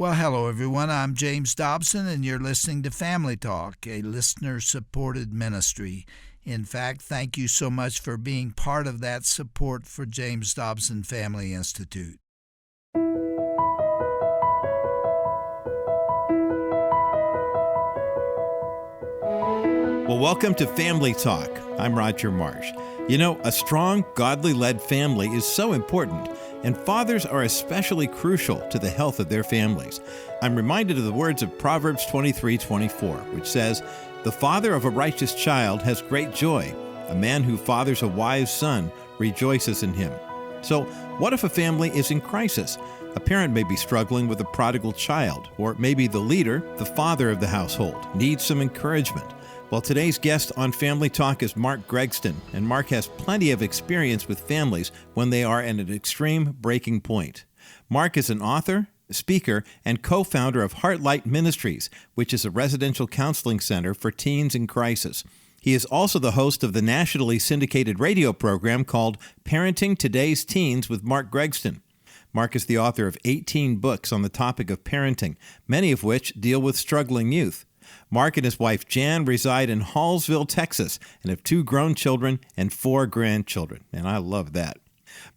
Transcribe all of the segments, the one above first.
Well, hello, everyone. I'm James Dobson, and you're listening to Family Talk, a listener-supported ministry. In fact, thank you so much for being part of that support for James Dobson Family Institute. Well, welcome to Family Talk. I'm Roger Marsh. You know, a strong, godly-led family is so important, and fathers are especially crucial to the health of their families. I'm reminded of the words of Proverbs 23:24, which says, "The father of a righteous child has great joy. A man who fathers a wise son rejoices in him." So, what if a family is in crisis? A parent may be struggling with a prodigal child, or maybe the leader, the father of the household, needs some encouragement. Well, today's guest on Family Talk is Mark Gregston, and Mark has plenty of experience with families when they are at an extreme breaking point. Mark is an author, speaker, and co-founder of Heartlight Ministries, which is a residential counseling center for teens in crisis. He is also the host of the nationally syndicated radio program called Parenting Today's Teens with Mark Gregston. Mark is the author of 18 books on the topic of parenting, many of which deal with struggling youth. Mark and his wife Jan reside in Hallsville, Texas, and have 2 grown children and 4 grandchildren, and I love that.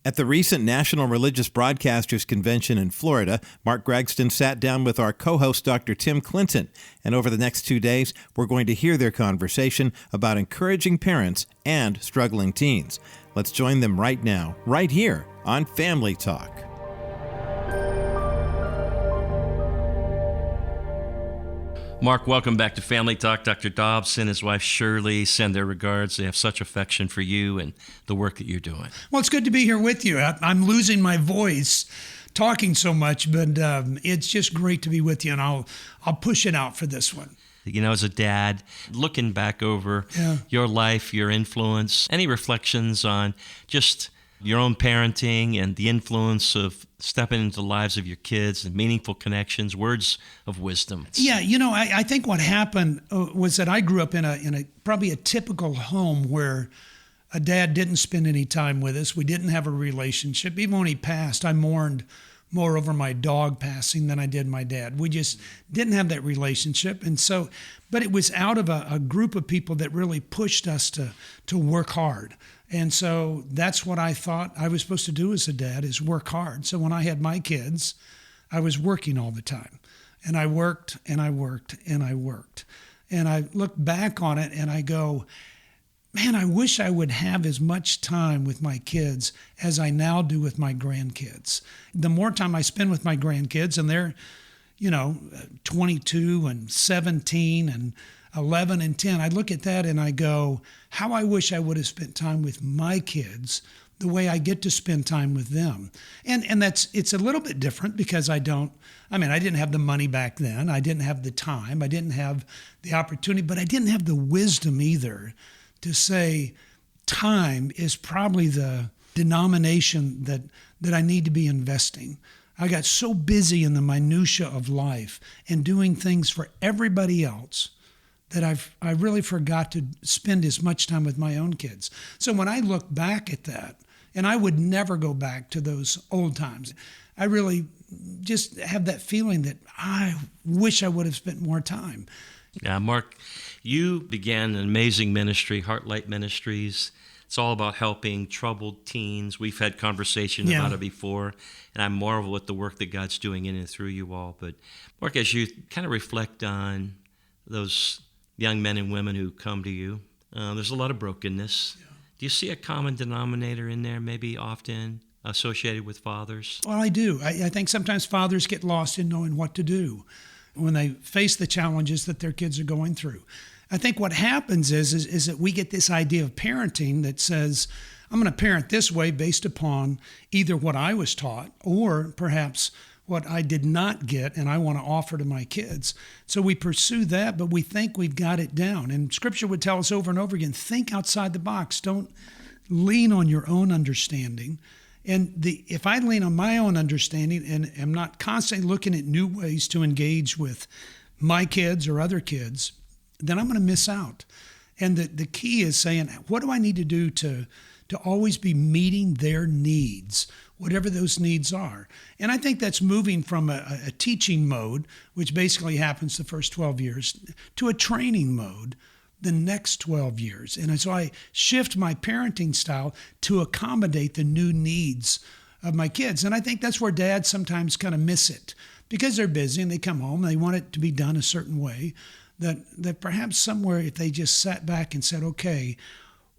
At the recent National Religious Broadcasters Convention in Florida, Mark Gregston sat down with our co-host Dr. Tim Clinton, and over the next 2 days, we're going to hear their conversation about encouraging parents and struggling teens. Let's join them right now, right here on Family Talk. Mark, welcome back to Family Talk. Dr. Dobson, his wife Shirley, send their regards. They have such affection for you and the work that you're doing. Well, it's good to be here with you. I'm losing my voice talking so much, but it's just great to be with you, and I'll push it out for this one. You know, as a dad, looking back over your life, your influence, any reflections on just your own parenting and the influence of stepping into the lives of your kids and meaningful connections, words of wisdom. Yeah, you know, I think what happened was that I grew up in a probably a typical home where a dad didn't spend any time with us. We didn't have a relationship. Even when he passed, I mourned more over my dog passing than I did my dad. We just didn't have that relationship. And so, but it was out of a group of people that really pushed us to work hard. And so that's what I thought I was supposed to do as a dad, is work hard. So when I had my kids, I was working all the time. And I worked and I worked and I worked. And I look back on it and I go, man, I wish I would have as much time with my kids as I now do with my grandkids. The more time I spend with my grandkids, and they're, 22 and 17 and 11 and 10, I look at that and I go, how I wish I would have spent time with my kids the way I get to spend time with them. And it's a little bit different because I didn't have the money back then. I didn't have the time. I didn't have the opportunity, but I didn't have the wisdom either to say time is probably the denomination that I need to be investing. I got so busy in the minutia of life and doing things for everybody else that I really forgot to spend as much time with my own kids. So when I look back at that, and I would never go back to those old times, I really just have that feeling that I wish I would have spent more time. Yeah, Mark, you began an amazing ministry, Heartlight Ministries. It's all about helping troubled teens. We've had conversation about it before, and I marvel at the work that God's doing in and through you all. But Mark, as you kind of reflect on those young men and women who come to you, there's a lot of brokenness. Yeah. Do you see a common denominator in there, maybe often associated with fathers? Well, I do. I think sometimes fathers get lost in knowing what to do when they face the challenges that their kids are going through. I think what happens is that we get this idea of parenting that says, I'm going to parent this way based upon either what I was taught or perhaps what I did not get and I want to offer to my kids. So we pursue that, but we think we've got it down. And Scripture would tell us over and over again, think outside the box. Don't lean on your own understanding. And if I lean on my own understanding and am not constantly looking at new ways to engage with my kids or other kids, then I'm going to miss out. And the key is saying, what do I need to do to always be meeting their needs whatever those needs are. And I think that's moving from a teaching mode, which basically happens the first 12 years, to a training mode the next 12 years. And so I shift my parenting style to accommodate the new needs of my kids. And I think that's where dads sometimes kind of miss it because they're busy and they come home, they want it to be done a certain way, that perhaps somewhere if they just sat back and said, okay,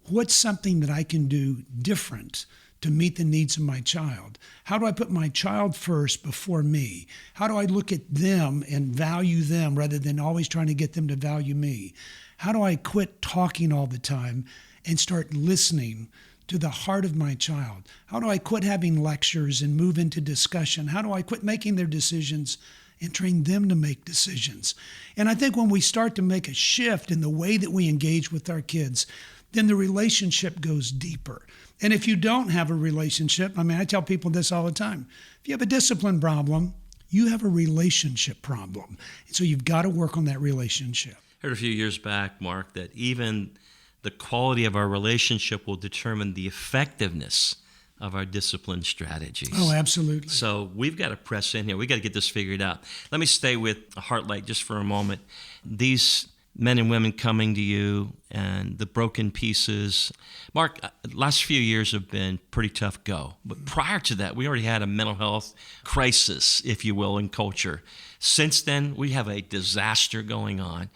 what's something that I can do different to meet the needs of my child? How do I put my child first before me? How do I look at them and value them rather than always trying to get them to value me? How do I quit talking all the time and start listening to the heart of my child? How do I quit having lectures and move into discussion? How do I quit making their decisions and train them to make decisions? And I think when we start to make a shift in the way that we engage with our kids, then the relationship goes deeper. And if you don't have a relationship, I tell people this all the time. If you have a discipline problem, you have a relationship problem. And so you've got to work on that relationship. I heard a few years back, Mark, that even the quality of our relationship will determine the effectiveness of our discipline strategies. Oh, absolutely. So we've got to press in here. We've got to get this figured out. Let me stay with Heartlight just for a moment. These men and women coming to you and the broken pieces. Mark, last few years have been pretty tough go. But prior to that, we already had a mental health crisis, if you will, in culture. Since then, we have a disaster going on.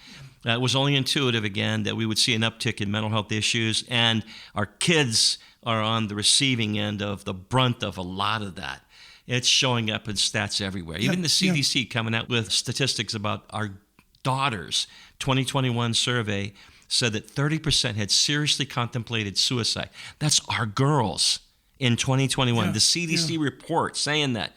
It was only intuitive, again, that we would see an uptick in mental health issues, and our kids are on the receiving end of the brunt of a lot of that. It's showing up in stats everywhere. Even the CDC coming out with statistics about our daughters. 2021 survey said that 30% had seriously contemplated suicide. That's our girls in 2021. The CDC report saying that.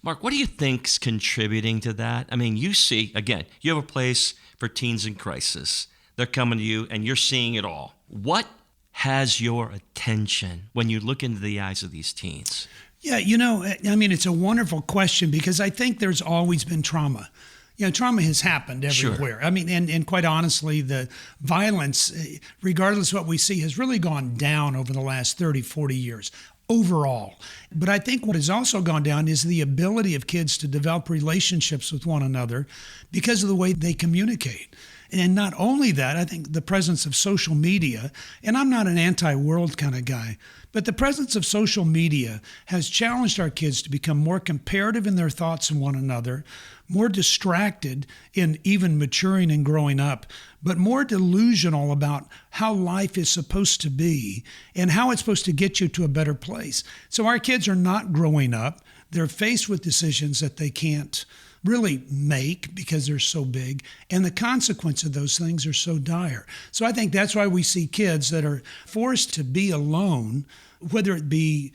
Mark, what do you think's contributing to that? You see, again, you have a place for teens in crisis. They're coming to you and you're seeing it all. What has your attention when you look into the eyes of these teens? Yeah, it's a wonderful question because I think there's always been trauma. Trauma has happened everywhere. Sure. And quite honestly, the violence, regardless of what we see, has really gone down over the last 30, 40 years overall. But I think what has also gone down is the ability of kids to develop relationships with one another because of the way they communicate. And not only that, I think the presence of social media, and I'm not an anti-world kind of guy, but the presence of social media has challenged our kids to become more comparative in their thoughts in one another, more distracted in even maturing and growing up, but more delusional about how life is supposed to be and how it's supposed to get you to a better place. So our kids are not growing up. They're faced with decisions that they can't really make because they're so big, and the consequence of those things are so dire. So I think that's why we see kids that are forced to be alone, whether it be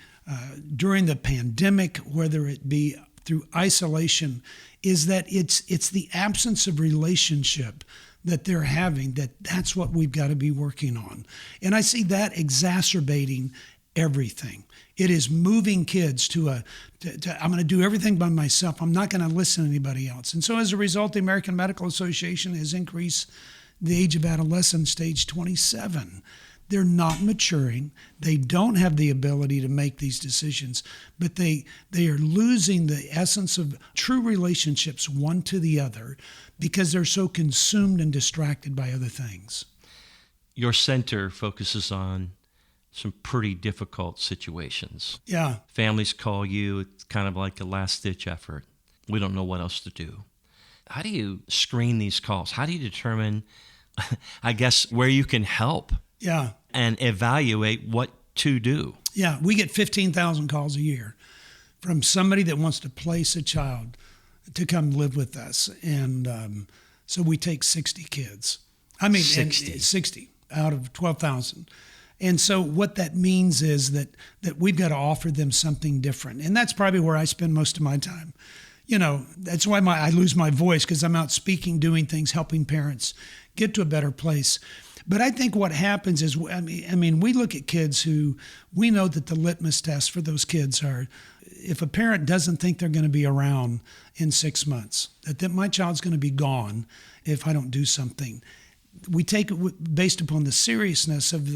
during the pandemic, whether it be through isolation, is that it's the absence of relationship that they're having, that's what we've got to be working on. And I see that exacerbating everything. It is moving kids to I'm going to do everything by myself. I'm not going to listen to anybody else. And so as a result, the American Medical Association has increased the age of adolescence to age 27. They're not maturing. They don't have the ability to make these decisions, but they are losing the essence of true relationships one to the other because they're so consumed and distracted by other things. Your center focuses on some pretty difficult situations. Yeah. Families call you. It's kind of like a last-ditch effort. We don't know what else to do. How do you screen these calls? How do you determine, I guess, where you can help? Yeah. And evaluate what to do? Yeah. We get 15,000 calls a year from somebody that wants to place a child to come live with us. And so we take 60 kids. 60 out of 12,000. And so what that means is that we've got to offer them something different. And that's probably where I spend most of my time. That's why I lose my voice, because I'm out speaking, doing things, helping parents get to a better place. But I think what happens is, we look at kids who we know that the litmus test for those kids are, if a parent doesn't think they're going to be around in 6 months, that my child's going to be gone if I don't do something, we take it based upon the seriousness of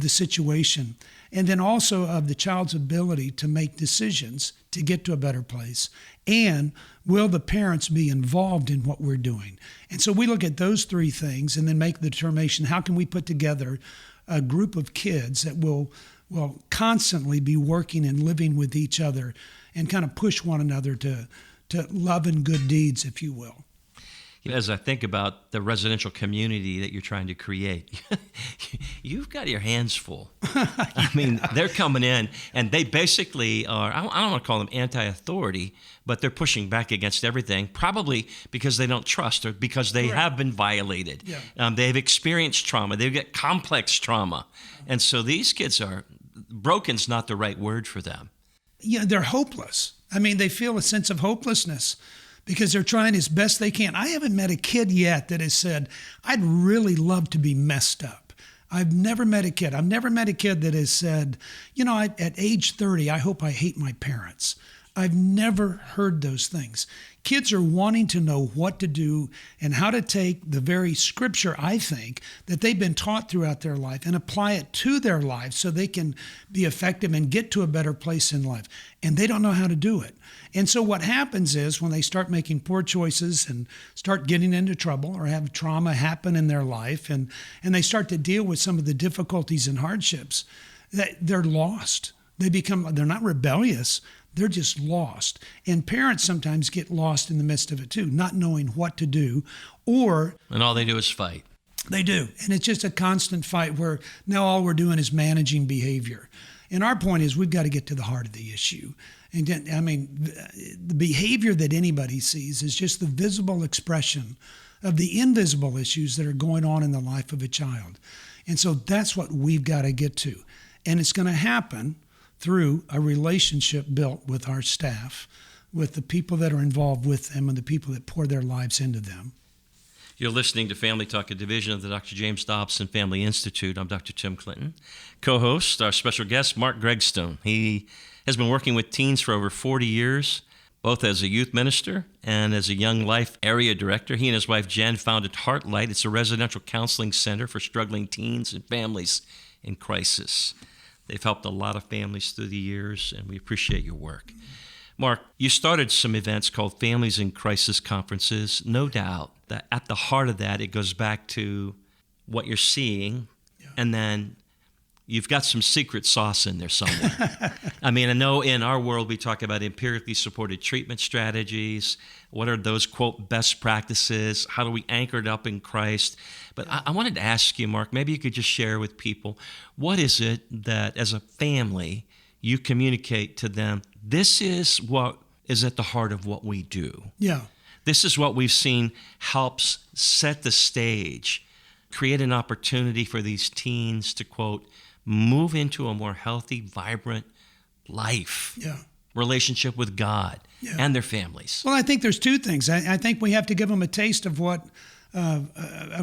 the situation, and then also of the child's ability to make decisions to get to a better place. And will the parents be involved in what we're doing? And so we look at those three things and then make the determination, how can we put together a group of kids that will constantly be working and living with each other and kind of push one another to love and good deeds, if you will. As I think about the residential community that you're trying to create, you've got your hands full. I mean, they're coming in, and they basically are, I don't want to call them anti-authority, but they're pushing back against everything, probably because they don't trust or because they have been violated. Yeah. They've experienced trauma. They've got complex trauma. And so these kids broken's not the right word for them. Yeah, they're hopeless. I mean, they feel a sense of hopelessness, because they're trying as best they can. I haven't met a kid yet that has said, I'd really love to be messed up. I've never met a kid. I've never met a kid that has said, at age 30, I hope I hate my parents. I've never heard those things. Kids are wanting to know what to do and how to take the very scripture, I think, that they've been taught throughout their life and apply it to their lives so they can be effective and get to a better place in life. And they don't know how to do it. And so what happens is when they start making poor choices and start getting into trouble or have trauma happen in their life and they start to deal with some of the difficulties and hardships, they're lost. They're not rebellious. They're just lost. And parents sometimes get lost in the midst of it too, not knowing what to do, and all they do is fight. They do. And it's just a constant fight where now all we're doing is managing behavior. And our point is we've got to get to the heart of the issue. And I mean, the behavior that anybody sees is just the visible expression of the invisible issues that are going on in the life of a child. And so that's what we've got to get to. And it's going to happen through a relationship built with our staff, with the people that are involved with them and the people that pour their lives into them. You're listening to Family Talk, a division of the Dr. James Dobson Family Institute. I'm Dr. Tim Clinton. Co-host, our special guest, Mark Gregston. He has been working with teens for over 40 years, both as a youth minister and as a Young Life area director. He and his wife, Jen, founded Heartlight. It's a residential counseling center for struggling teens and families in crisis. They've helped a lot of families through the years, and we appreciate your work. Mark, you started some events called Families in Crisis Conferences. No doubt that at the heart of that, it goes back to what you're seeing, and then you've got some secret sauce in there somewhere. I mean, I know in our world we talk about empirically supported treatment strategies. What are those, quote, best practices? How do we anchor it up in Christ? But I wanted to ask you, Mark, maybe you could just share with people, what is it that as a family you communicate to them, this is what is at the heart of what we do? Yeah. This is what we've seen helps set the stage, create an opportunity for these teens to, quote, move into a more healthy, vibrant life, relationship with God and their families. Well, I think there's two things. I think we have to give them a taste of what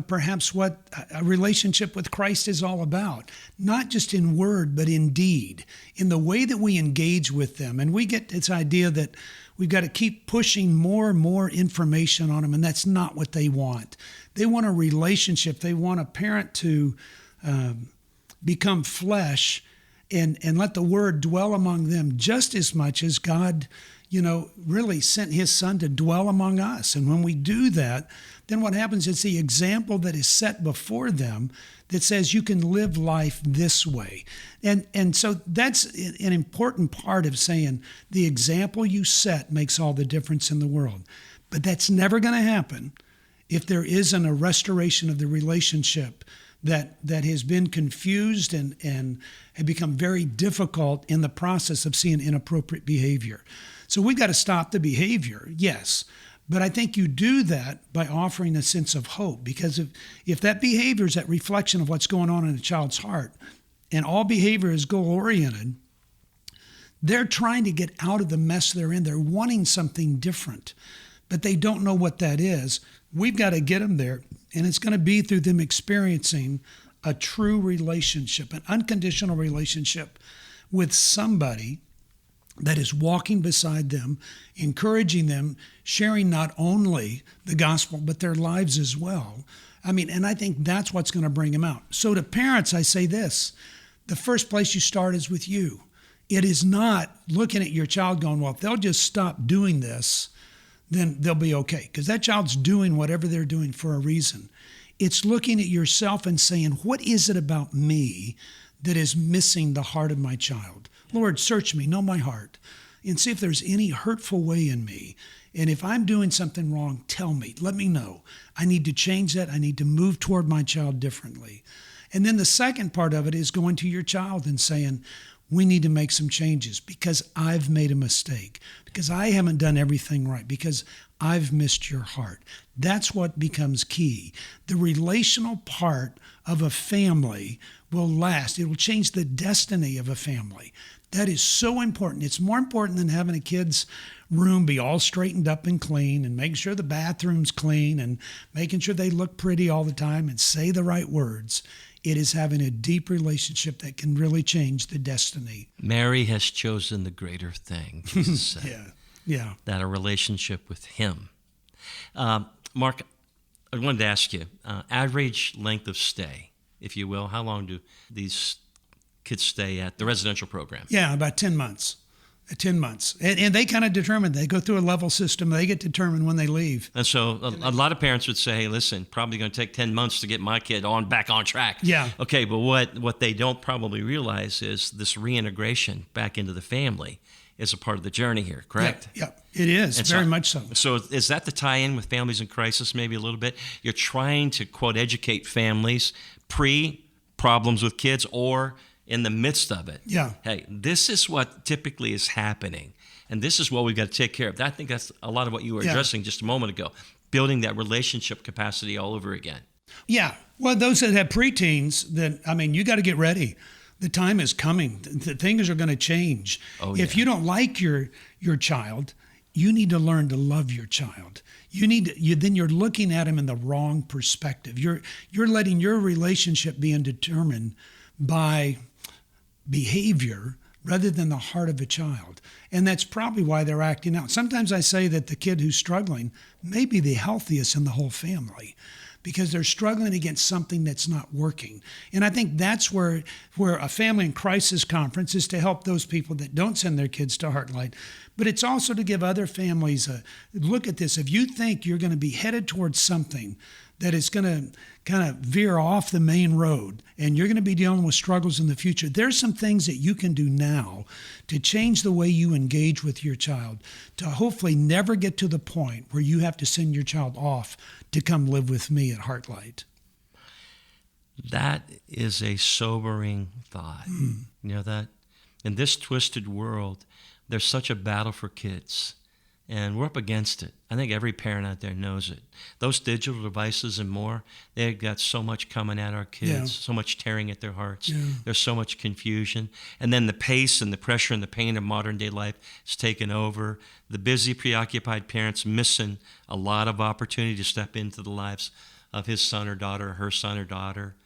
perhaps what a relationship with Christ is all about, not just in word, but in deed, in the way that we engage with them. And we get this idea that we've got to keep pushing more and more information on them, and that's not what they want. They want a relationship. They want a parent to become flesh and let the word dwell among them just as much as God, really sent his son to dwell among us. And when we do that, then what happens is the example that is set before them that says you can live life this way. And so that's an important part of saying the example you set makes all the difference in the world. But that's never going to happen if there isn't a restoration of the relationship that has been confused and had become very difficult in the process of seeing inappropriate behavior. So we've got to stop the behavior, yes. But I think you do that by offering a sense of hope, because if that behavior is that reflection of what's going on in a child's heart, and all behavior is goal-oriented, they're trying to get out of the mess they're in. They're wanting something different, but they don't know what that is. We've got to get them there, and it's going to be through them experiencing a true relationship, an unconditional relationship with somebody that is walking beside them, encouraging them, sharing not only the gospel, but their lives as well. And I think that's what's going to bring them out. So to parents, I say this: the first place you start is with you. It is not looking at your child going, well, if they'll just stop doing this, then they'll be okay. Because that child's doing whatever they're doing for a reason. It's looking at yourself and saying, what is it about me that is missing the heart of my child? Lord, search me, know my heart, and see if there's any hurtful way in me. And if I'm doing something wrong, tell me, let me know. I need to change that. I need to move toward my child differently. And then the second part of it is going to your child and saying, we need to make some changes because I've made a mistake, because I haven't done everything right, because I've missed your heart. That's what becomes key. The relational part of a family will last. It will change the destiny of a family. That is so important. It's more important than having a kid's room be all straightened up and clean and making sure the bathroom's clean and making sure they look pretty all the time and say the right words. It is having a deep relationship that can really change the destiny. Mary has chosen the greater thing, Jesus said. Yeah. That a relationship with him. Mark, I wanted to ask you, average length of stay, if you will. How long do these kids stay at the residential program? Yeah, about 10 months. 10 months. And they kind of determine, they go through a level system, they get determined when they leave. And so a lot of parents would say, hey, listen, probably going to take 10 months to get my kid back on track. Yeah. Okay, but what they don't probably realize is this reintegration back into the family is a part of the journey here, correct? Yeah, it is, and very much so. So is that the tie-in with Families in Crisis maybe a little bit? You're trying to, quote, educate families pre-problems with kids or in the midst of it. Yeah. Hey, this is what typically is happening, and this is what we've got to take care of. I think that's a lot of what you were addressing just a moment ago, building that relationship capacity all over again. Yeah. Well, those that have preteens, you got to get ready. The time is coming. The things are going to change. Oh, yeah. If you don't like your child, you need to learn to love your child. Then you're looking at him in the wrong perspective. You're letting your relationship be determined by behavior rather than the heart of a child. And that's probably why they're acting out. Sometimes I say that the kid who's struggling may be the healthiest in the whole family because they're struggling against something that's not working. And I think that's where a family in crisis conference is to help those people that don't send their kids to Heartlight. But it's also to give other families a look at this. If you think you're going to be headed towards something that is going to kind of veer off the main road and you're going to be dealing with struggles in the future, there's some things that you can do now to change the way you engage with your child to hopefully never get to the point where you have to send your child off to come live with me at Heartlight. That is a sobering thought. You know that? In this twisted world, there's such a battle for kids, and we're up against it. I think every parent out there knows it. Those digital devices and more, they've got so much coming at our kids, so much tearing at their hearts. Yeah. There's so much confusion. And then the pace and the pressure and the pain of modern day life is taken over. The busy, preoccupied parents missing a lot of opportunity to step into the lives of his son or daughter, her son or daughter.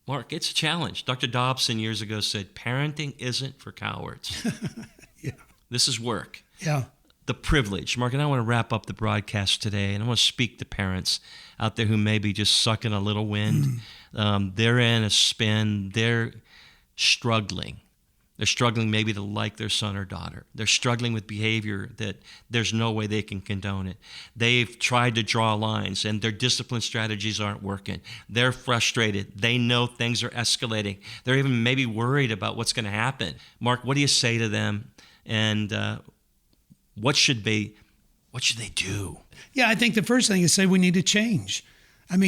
Mark, it's a challenge. Dr. Dobson years ago said, parenting isn't for cowards. Yeah. This is work. Yeah. The privilege. Mark, and I want to wrap up the broadcast today, and I want to speak to parents out there who may be just sucking a little wind. They're in a spin. They're struggling. They're struggling maybe to like their son or daughter. They're struggling with behavior that there's no way they can condone it. They've tried to draw lines, and their discipline strategies aren't working. They're frustrated. They know things are escalating. They're even maybe worried about what's going to happen. Mark, what do you say to them? And what should they do? Yeah, I think the first thing is say we need to change.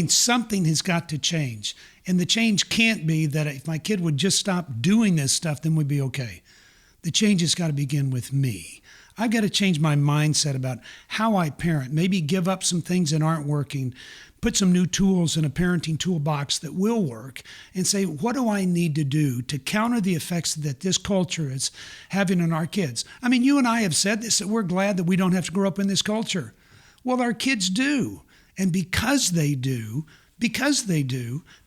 Something has got to change. And the change can't be that if my kid would just stop doing this stuff, then we'd be okay. The change has got to begin with me. I've got to change my mindset about how I parent, maybe give up some things that aren't working, put some new tools in a parenting toolbox that will work, and say, what do I need to do to counter the effects that this culture is having on our kids? You and I have said this, that we're glad that we don't have to grow up in this culture. Well, our kids do. And because they do,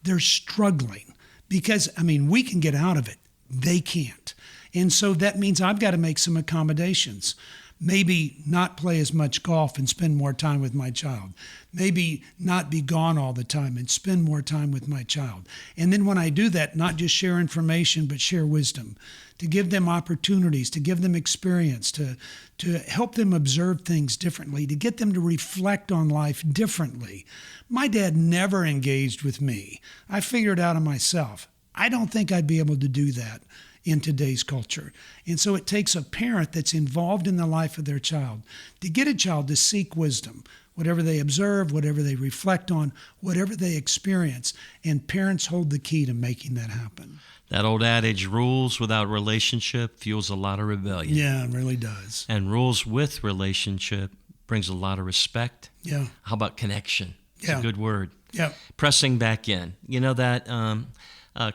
they're struggling. Because, we can get out of it. They can't. And so that means I've got to make some accommodations. Maybe not play as much golf and spend more time with my child. Maybe not be gone all the time and spend more time with my child. And then when I do that, not just share information, but share wisdom, to give them opportunities, to give them experience, to help them observe things differently, to get them to reflect on life differently. My dad never engaged with me. I figured it out on myself. I don't think I'd be able to do that in today's culture. And so it takes a parent that's involved in the life of their child to get a child to seek wisdom, whatever they observe, whatever they reflect on, whatever they experience. And parents hold the key to making that happen. That old adage, rules without relationship fuels a lot of rebellion. Yeah, it really does. And rules with relationship brings a lot of respect. Yeah. How about connection? It's Yeah. a good word. Yeah. Pressing back in. You know that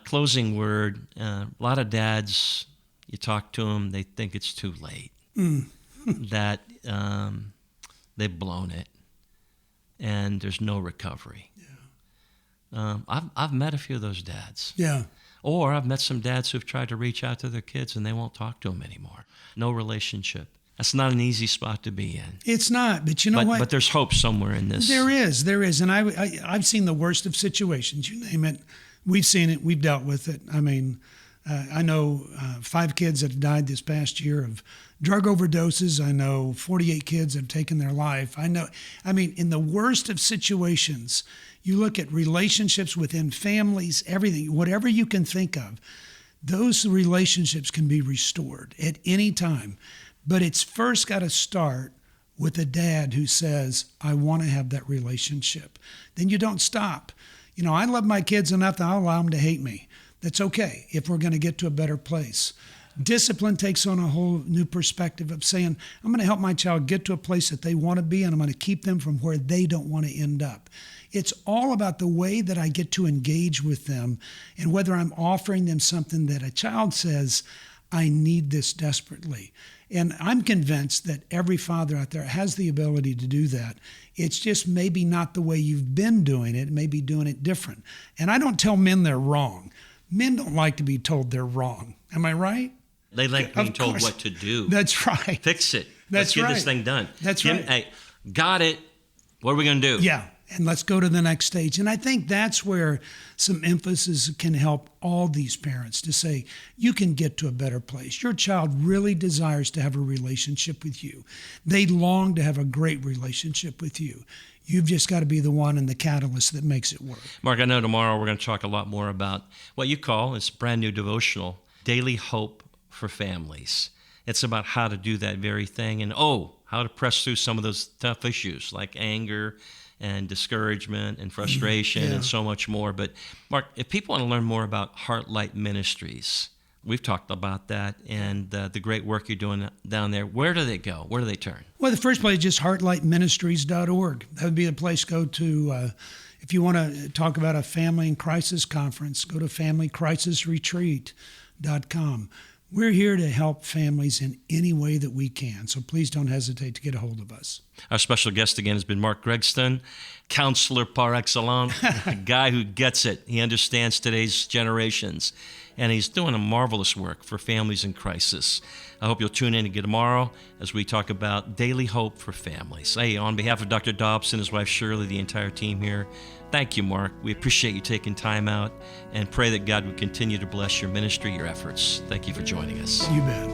closing word, a lot of dads, you talk to them, they think it's too late. That they've blown it and there's no recovery. Yeah. I've met a few of those dads. Yeah. Or I've met some dads who've tried to reach out to their kids and they won't talk to them anymore. No relationship. That's not an easy spot to be in. It's not, but you know what? But there's hope somewhere in this. There is. And I've seen the worst of situations, you name it. We've seen it. We've dealt with it. I mean, I know 5 kids that have died this past year of drug overdoses. I know 48 kids have taken their life. In the worst of situations, you look at relationships within families, everything, whatever you can think of, those relationships can be restored at any time. But it's first got to start with a dad who says, I want to have that relationship. Then you don't stop. You know, I love my kids enough that I'll allow them to hate me. That's okay if we're going to get to a better place. Discipline takes on a whole new perspective of saying, I'm going to help my child get to a place that they want to be, and I'm going to keep them from where they don't want to end up. It's all about the way that I get to engage with them and whether I'm offering them something that a child says, I need this desperately. And I'm convinced that every father out there has the ability to do that. It's just maybe not the way you've been doing it, maybe doing it different. And I don't tell men they're wrong. Men don't like to be told they're wrong. Am I right? They like being told what to do. That's right. Fix it. Let's get this thing done. That's right. Hey, got it. What are we going to do? Yeah. And let's go to the next stage. And I think that's where some emphasis can help all these parents to say, you can get to a better place. Your child really desires to have a relationship with you. They long to have a great relationship with you. You've just got to be the one and the catalyst that makes it work. Mark, I know tomorrow we're going to talk a lot more about what you call, it's a brand new devotional, Daily Hope for Families. It's about how to do that very thing and, how to press through some of those tough issues like anger and discouragement and frustration and so much more. But Mark, if people want to learn more about Heartlight Ministries, we've talked about that and the great work you're doing down there. Where do they go? Where do they turn? Well, the first place is just heartlightministries.org. That would be the place to go to. If you want to talk about a family in crisis conference, go to familycrisisretreat.com. We're here to help families in any way that we can, so please don't hesitate to get a hold of us. Our special guest again has been Mark Gregston, counselor par excellence, a guy who gets it. He understands today's generations, and he's doing a marvelous work for families in crisis. I hope you'll tune in again tomorrow as we talk about daily hope for families. Hey, on behalf of Dr. Dobson, his wife Shirley, the entire team here, thank you, Mark. We appreciate you taking time out and pray that God would continue to bless your ministry, your efforts. Thank you for joining us. You bet.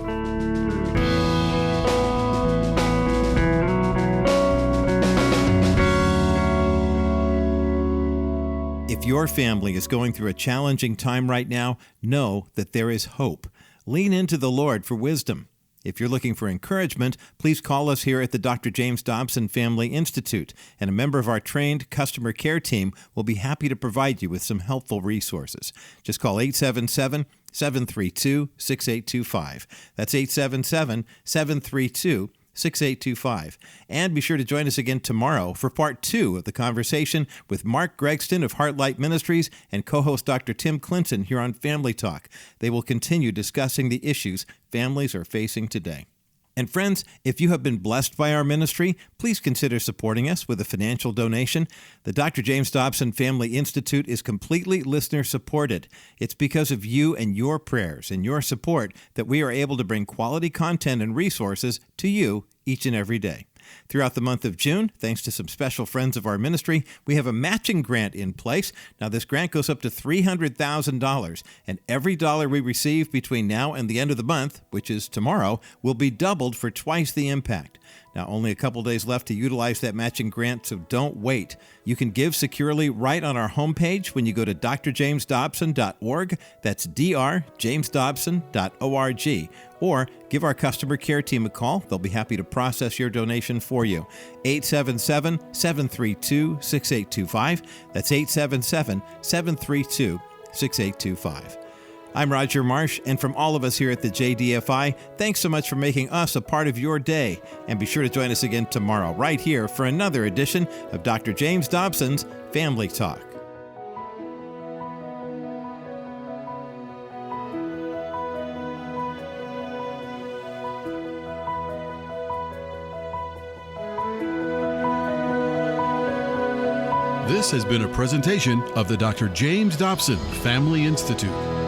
If your family is going through a challenging time right now, know that there is hope. Lean into the Lord for wisdom. If you're looking for encouragement, please call us here at the Dr. James Dobson Family Institute, and a member of our trained customer care team will be happy to provide you with some helpful resources. Just call 877-732-6825. That's 877-732-6825. And be sure to join us again tomorrow for part 2 of the conversation with Mark Gregston of Heartlight Ministries and co-host Dr. Tim Clinton here on Family Talk. They will continue discussing the issues families are facing today. And friends, if you have been blessed by our ministry, please consider supporting us with a financial donation. The Dr. James Dobson Family Institute is completely listener supported. It's because of you and your prayers and your support that we are able to bring quality content and resources to you each and every day. Throughout the month of June, thanks to some special friends of our ministry, we have a matching grant in place. Now, this grant goes up to $300,000, and every dollar we receive between now and the end of the month, which is tomorrow, will be doubled for twice the impact. Now, only a couple days left to utilize that matching grant, so don't wait. You can give securely right on our homepage when you go to drjamesdobson.org. That's drjamesdobson.org. Or give our customer care team a call. They'll be happy to process your donation for you. 877-732-6825. That's 877-732-6825. I'm Roger Marsh, and from all of us here at the JDFI, thanks so much for making us a part of your day. And be sure to join us again tomorrow, right here, for another edition of Dr. James Dobson's Family Talk. This has been a presentation of the Dr. James Dobson Family Institute.